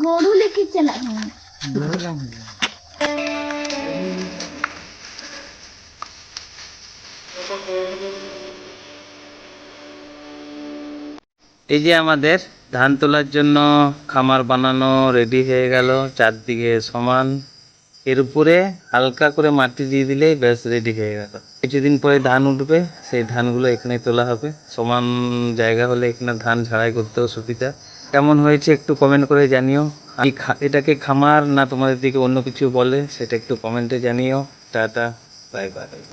গরু লেকে চলা এই যে আমাদের ধান তোলার জন্য খামার বানানো রেডি হয়ে গেল, চারদিকে সমান। এর উপরে হালকা করে মাটি দিয়ে দিলেই ব্যাস রেডি হয়ে গেল। কিছুদিন পরে ধান উঠবে, সেই ধানগুলো এখানে তোলা হবে। সমান জায়গা হলে এখানে ধান ঝাড়াই করতেও সুবিধা। কেমন হয়েছে একটু কমেন্ট করে জানিও। এটাকে খামার না তোমাদের দিকে অন্য কিছু বলে সেটা একটু কমেন্টে জানিও। Tata, bye bye.